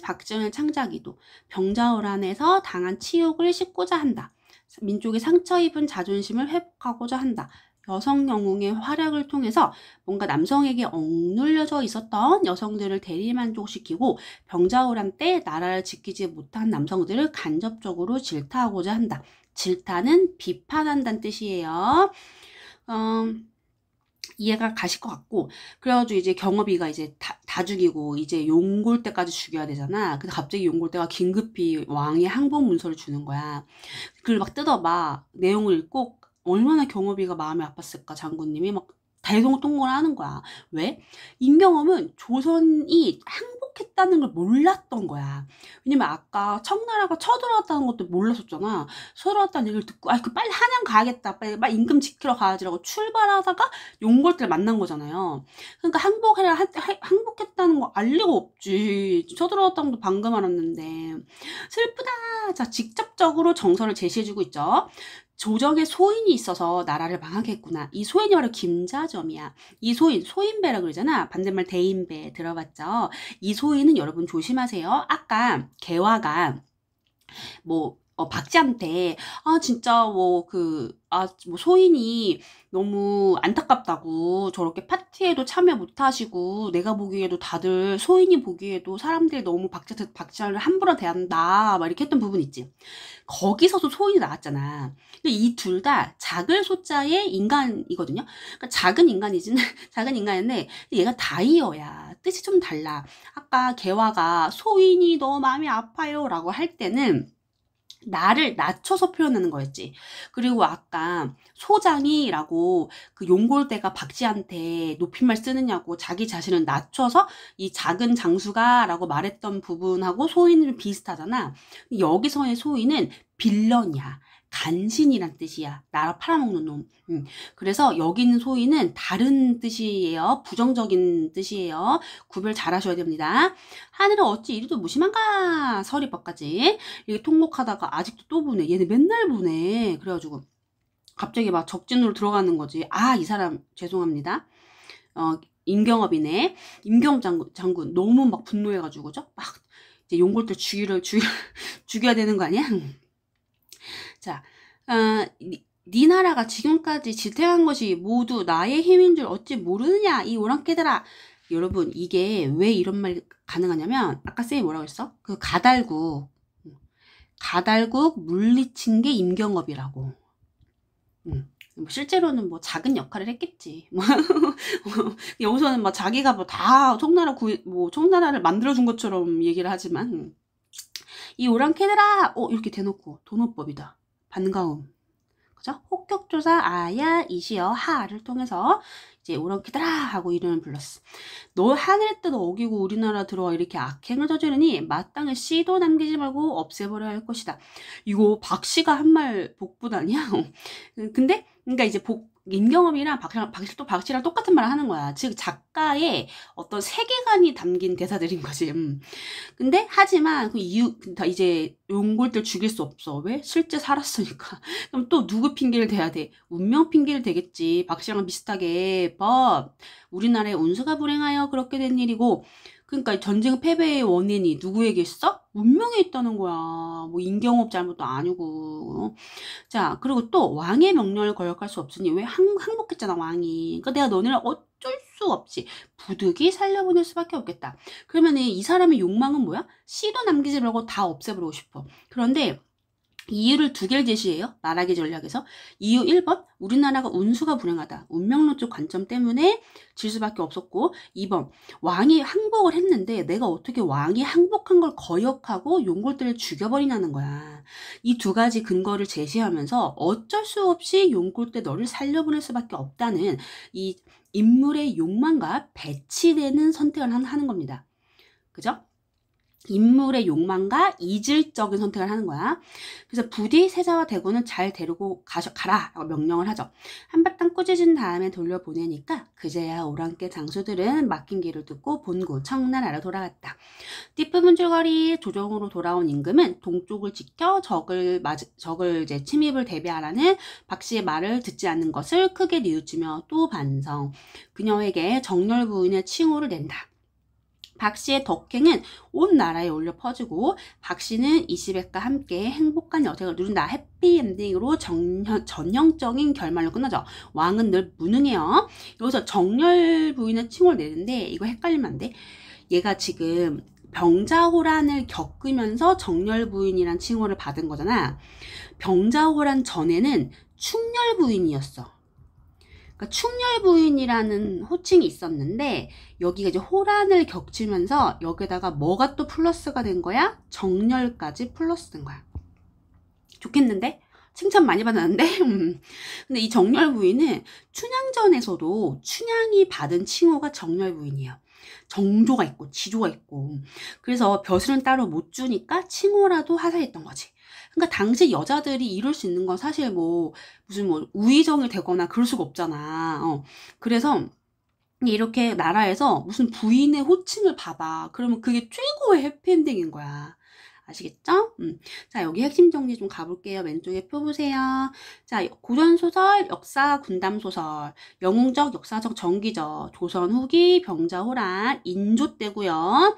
박정현 창작이도 병자호란에서 당한 치욕을 씻고자 한다. 민족의 상처 입은 자존심을 회복하고자 한다. 여성 영웅의 활약을 통해서 뭔가 남성에게 억눌려져 있었던 여성들을 대리만족시키고 병자호란 때 나라를 지키지 못한 남성들을 간접적으로 질타하고자 한다. 질타는 비판한다는 뜻이에요. 이해가 가실 것 같고, 그래가지고 이제 경업이가 이제 다 죽이고 이제 용골대까지 죽여야 되잖아. 근데 갑자기 용골대가 긴급히 왕의 항복 문서를 주는 거야. 그걸 막 뜯어봐. 내용을 읽고 얼마나 경업이가 마음이 아팠을까. 장군님이 막 대동통곡을 하는 거야. 왜? 임경업은 조선이 항복했다는 걸 몰랐던 거야. 왜냐면 아까 청나라가 쳐들어왔다는 것도 몰랐었잖아. 쳐들어왔다는 얘기를 듣고 빨리 한양 가야겠다. 빨리 임금 지키러 가야지라고 출발하다가 용골대를 만난 거잖아요. 그러니까 항복했다는 거 알 리가 없지. 쳐들어왔다는 것도 방금 알았는데. 슬프다. 자, 직접적으로 정서를 제시해주고 있죠. 조정에 소인이 있어서 나라를 망하게 했구나. 이 소인이 바로 김자점이야. 이 소인배라 그러잖아. 반대말 대인배 들어봤죠? 이 소인은 여러분 조심하세요. 아까 개화가 박쥐한테 진짜 소인이 너무 안타깝다고 저렇게 파티에도 참여 못하시고 내가 보기에도 다들 소인이 보기에도 사람들이 너무 박쥐를 함부로 대한다 막 이렇게 했던 부분 있지. 거기서도 소인이 나왔잖아. 근데 이 둘 다 작을 소자의 인간이거든요. 그러니까 작은 인간인데 얘가 다이어야. 뜻이 좀 달라. 아까 개화가 소인이 너무 마음이 아파요 라고 할 때는 나를 낮춰서 표현하는 거였지. 그리고 아까 소장이라고 그 용골대가 박쥐한테 높임말 쓰느냐고 자기 자신을 낮춰서 이 작은 장수가 라고 말했던 부분하고 소인은 비슷하잖아. 여기서의 소인은 빌런이야. 간신이란 뜻이야. 나라 팔아먹는 놈. 그래서 여기 있는 소인은 다른 뜻이에요. 부정적인 뜻이에요. 구별 잘 하셔야 됩니다. 하늘은 어찌 이리도 무심한가? 서리법까지. 이렇게 통곡하다가 아직도 또 보내. 얘네 맨날 보내. 그래가지고 갑자기 막 적진으로 들어가는 거지. 이 사람 죄송합니다. 임경업이네. 임경업 장군 너무 막 분노해가지고 그죠? 막 이제 용골대 죽여야 되는 거 아니야? 자, 네 나라가 지금까지 지탱한 것이 모두 나의 힘인 줄 어찌 모르느냐 이 오랑캐들아. 여러분 이게 왜 이런 말 가능하냐면 아까 쌤이 뭐라고 했어? 그 가달국 물리친 게 임경업이라고. 실제로는 작은 역할을 했겠지. 여기서는 자기가 다 청나라를 만들어준 것처럼 얘기를 하지만 이 오랑캐들아 이렇게 대놓고 돈호법이다. 반가움. 그죠? 폭격조사 아야 이시여 하를 통해서 이제 우렁키더라 하고 이름을 불렀어. 너 하늘의 뜻 어기고 우리나라 들어와 이렇게 악행을 저지르니 마땅히 씨도 남기지 말고 없애버려야 할 것이다. 이거 박씨가 한 말 복분 아니야? 근데 그러니까 이제 임경업이랑 박씨랑 똑같은 말을 하는 거야. 즉 작가의 어떤 세계관이 담긴 대사들인 거지. 근데 하지만 그 이유 다 이제 용골들 죽일 수 없어. 왜? 실제 살았으니까. 그럼 또 누구 핑계를 대야 돼? 운명 핑계를 대겠지. 박씨랑 비슷하게 우리나라의 운수가 불행하여 그렇게 된 일이고, 그러니까 전쟁 패배의 원인이 누구에게 있어? 운명에 있다는 거야. 뭐 임경업 잘못도 아니고. 자, 그리고 또 왕의 명령을 거역할 수 없으니 왜 항복했잖아 왕이. 그러니까 내가 너네를 어쩔 수 없이 부득이 살려보낼 수밖에 없겠다. 그러면 이 사람의 욕망은 뭐야? 씨도 남기지 말고 다 없애버리고 싶어. 그런데 이유를 두 개를 제시해요. 말하기 전략에서. 이유 1번, 우리나라가 운수가 불행하다. 운명론적 관점 때문에 질 수밖에 없었고, 2번, 왕이 항복을 했는데 내가 어떻게 왕이 항복한 걸 거역하고 용골들을 죽여버리냐는 거야. 이 두 가지 근거를 제시하면서 어쩔 수 없이 용골대 너를 살려보낼 수밖에 없다는 이 인물의 욕망과 배치되는 선택을 하는 겁니다. 그죠? 인물의 욕망과 이질적인 선택을 하는 거야. 그래서 부디 세자와 대군을 잘 데리고 가라 라고 명령을 하죠. 한바탕 꾸짖은 다음에 돌려보내니까 그제야 오랑캐 장수들은 맡긴 길을 듣고 본구 청나라로 돌아갔다. 띠뿌문 줄거리 조정으로 돌아온 임금은 동쪽을 지켜 적을 이제 침입을 대비하라는 박씨의 말을 듣지 않는 것을 크게 뉘우치며 또 반성. 그녀에게 정렬 부인의 칭호를 낸다. 박씨의 덕행은 온 나라에 울려 퍼지고 박씨는 이시백과 함께 행복한 여생을 누린다. 해피엔딩으로 전형적인 결말로 끝나죠. 왕은 늘 무능해요. 여기서 정렬 부인의 칭호를 내는데 이거 헷갈리면 안 돼. 얘가 지금 병자호란을 겪으면서 정렬 부인이란 칭호를 받은 거잖아. 병자호란 전에는 충렬 부인이었어. 그러니까 충렬부인이라는 호칭이 있었는데 여기가 이제 호란을 겪으면서 여기다가 뭐가 또 플러스가 된 거야? 정렬까지 플러스 된 거야. 좋겠는데? 칭찬 많이 받았는데? 근데 이 정렬부인은 춘향전에서도 춘향이 받은 칭호가 정렬부인이에요. 정조가 있고 지조가 있고. 그래서 벼슬은 따로 못 주니까 칭호라도 하사했던 거지. 그러니까 당시 여자들이 이룰 수 있는 건 사실 무슨 우의정이 되거나 그럴 수가 없잖아. 그래서 이렇게 나라에서 무슨 부인의 호칭을 받아. 그러면 그게 최고의 해피엔딩인 거야. 아시겠죠? 자, 여기 핵심 정리 좀 가볼게요. 왼쪽에 표 보세요. 자, 고전소설, 역사, 군담소설, 영웅적, 역사적, 정기적, 조선 후기, 병자호란, 인조때고요.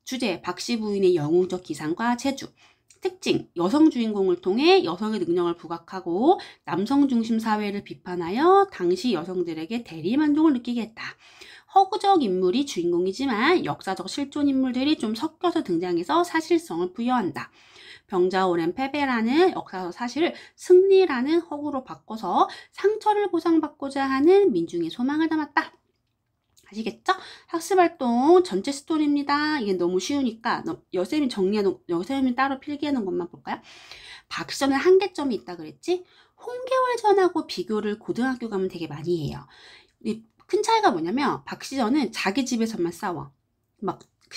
주제, 박씨 부인의 영웅적 기상과 재주. 특징, 여성 주인공을 통해 여성의 능력을 부각하고 남성 중심 사회를 비판하여 당시 여성들에게 대리만족을 느끼게 했다. 허구적 인물이 주인공이지만 역사적 실존 인물들이 좀 섞여서 등장해서 사실성을 부여한다. 병자호란 패배라는 역사적 사실을 승리라는 허구로 바꿔서 상처를 보상받고자 하는 민중의 소망을 담았다. 아시겠죠? 학습활동 전체 스토리입니다. 이게 너무 쉬우니까 여쌤이 따로 필기하는 것만 볼까요? 박시전은 한계점이 있다 그랬지? 홍계월전하고 비교를 고등학교 가면 되게 많이 해요. 큰 차이가 뭐냐면 박시전은 자기 집에서만 싸워.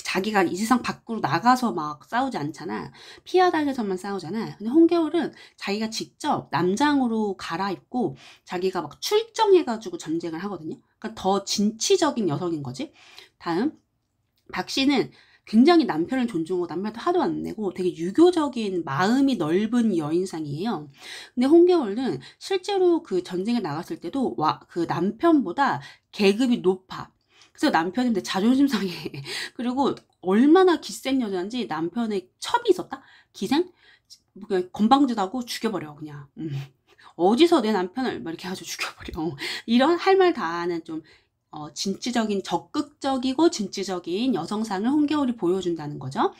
자기가 이 세상 밖으로 나가서 막 싸우지 않잖아. 피하당에서만 싸우잖아. 근데 홍계월은 자기가 직접 남장으로 갈아입고 자기가 막 출정해가지고 전쟁을 하거든요. 그러니까 더 진취적인 여성인 거지. 다음, 박씨는 굉장히 남편을 존중하고 남편도 하도 안 내고 되게 유교적인 마음이 넓은 여인상이에요. 근데 홍계월은 실제로 그 전쟁에 나갔을 때도 그 남편보다 계급이 높아. 그래서 남편이 근데 자존심 상해. 그리고 얼마나 기센 여자인지 남편의 첩이 있었다? 기생? 그냥 건방지다고 죽여버려 그냥. 어디서 내 남편을 막 이렇게 아주 죽여버려. 이런 할 말 다 하는 좀 진취적인 적극적이고 진취적인 여성상을 홍계월이 보여준다는 거죠.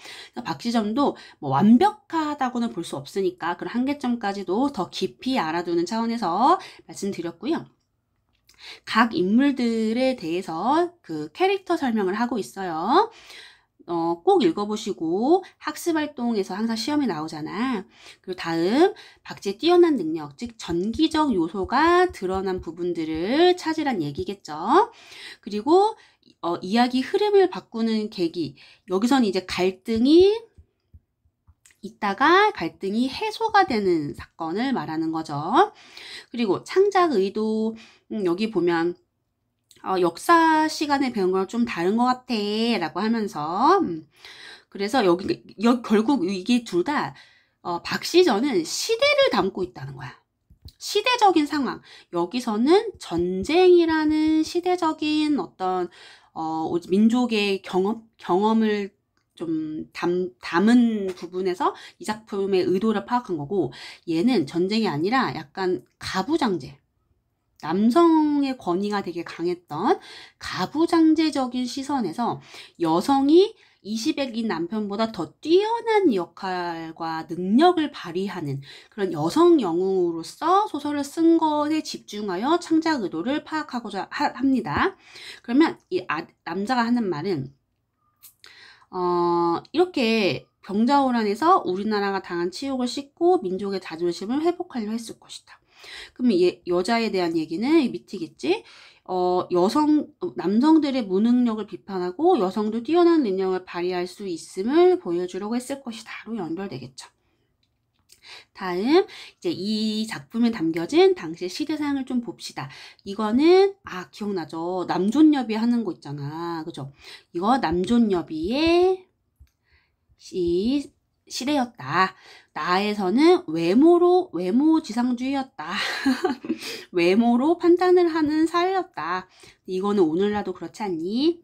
박시점도 완벽하다고는 볼 수 없으니까 그런 한계점까지도 더 깊이 알아두는 차원에서 말씀드렸고요. 각 인물들에 대해서 그 캐릭터 설명을 하고 있어요. 꼭 읽어보시고 학습활동에서 항상 시험이 나오잖아. 그리고 다음 박쥐의 뛰어난 능력, 즉 전기적 요소가 드러난 부분들을 찾으란 얘기겠죠. 그리고 이야기 흐름을 바꾸는 계기, 여기서는 이제 갈등이 있다가 갈등이 해소가 되는 사건을 말하는 거죠. 그리고 창작 의도, 여기 보면 역사 시간에 배운 거랑 좀 다른 것 같아 라고 하면서 그래서 여기 결국 이게 둘 다 박시전은 시대를 담고 있다는 거야. 시대적인 상황. 여기서는 전쟁이라는 시대적인 어떤 민족의 경험을 좀 담은 부분에서 이 작품의 의도를 파악한 거고, 얘는 전쟁이 아니라 약간 가부장제, 남성의 권위가 되게 강했던 가부장제적인 시선에서 여성이 20액인 남편보다 더 뛰어난 역할과 능력을 발휘하는 그런 여성 영웅으로서 소설을 쓴 것에 집중하여 창작 의도를 파악하고자 합니다. 그러면 이 남자가 하는 말은 이렇게 병자호란에서 우리나라가 당한 치욕을 씻고 민족의 자존심을 회복하려 했을 것이다. 그러면 여자에 대한 얘기는 밑이겠지. 남성들의 무능력을 비판하고 여성도 뛰어난 능력을 발휘할 수 있음을 보여주려고 했을 것이다로 연결되겠죠. 다음 이제 이 작품에 담겨진 당시의 시대상을 좀 봅시다. 이거는 기억나죠? 남존여비 하는 거 있잖아, 그죠? 이거 남존여비의 시대였다. 나에서는 외모 지상주의였다. 외모로 판단을 하는 사회였다. 이거는 오늘날도 그렇지 않니?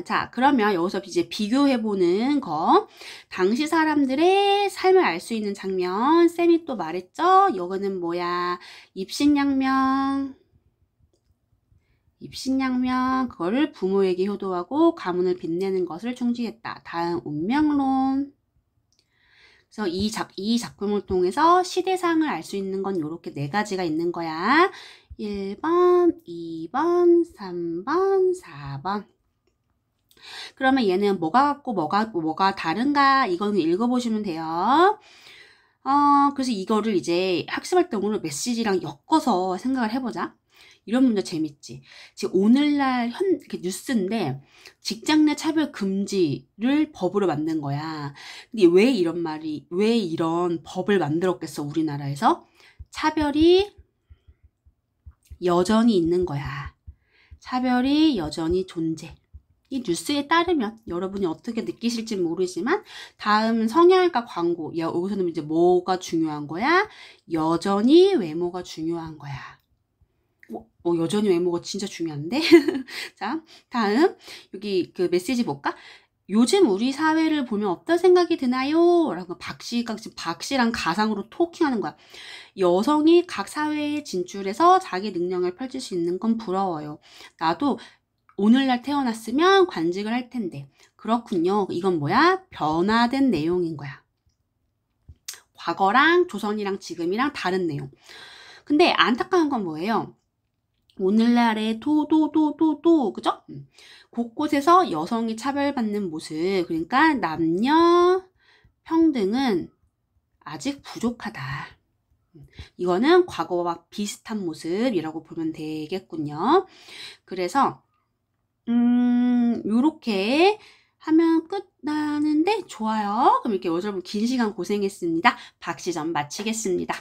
자, 그러면 여기서 이제 비교해보는 거. 당시 사람들의 삶을 알 수 있는 장면. 쌤이 또 말했죠? 이거는 뭐야? 입신양명. 그거를 부모에게 효도하고 가문을 빛내는 것을 충지했다. 다음 운명론. 그래서 이 작품을 통해서 시대상을 알 수 있는 건 이렇게 4가지가 있는 거야. 1번, 2번, 3번, 4번. 그러면 얘는 뭐가 같고 뭐가 다른가? 이거는 읽어보시면 돼요. 그래서 이거를 이제 학습활동으로 메시지랑 엮어서 생각을 해보자. 이런 문제 재밌지. 지금 오늘날 뉴스인데 직장 내 차별 금지를 법으로 만든 거야. 근데 왜 이런 법을 만들었겠어, 우리나라에서? 차별이 여전히 있는 거야. 차별이 여전히 존재. 이 뉴스에 따르면 여러분이 어떻게 느끼실지 모르지만 다음 성형외과 광고, 여기서는 이제 뭐가 중요한 거야? 여전히 외모가 중요한 거야. 여전히 외모가 진짜 중요한데? 자, 다음 여기 그 메시지 볼까? 요즘 우리 사회를 보면 어떤 생각이 드나요? 라고 박씨랑 가상으로 토킹하는 거야. 여성이 각 사회에 진출해서 자기 능력을 펼칠 수 있는 건 부러워요. 나도 오늘날 태어났으면 관직을 할 텐데. 그렇군요. 이건 뭐야? 변화된 내용인 거야. 과거랑 조선이랑 지금이랑 다른 내용. 근데 안타까운 건 뭐예요? 오늘날의 그죠? 곳곳에서 여성이 차별받는 모습, 그러니까 남녀 평등은 아직 부족하다. 이거는 과거와 비슷한 모습이라고 보면 되겠군요. 그래서 요렇게 하면 끝나는데 좋아요. 그럼 이렇게 여러분 긴 시간 고생했습니다. 박시전 마치겠습니다.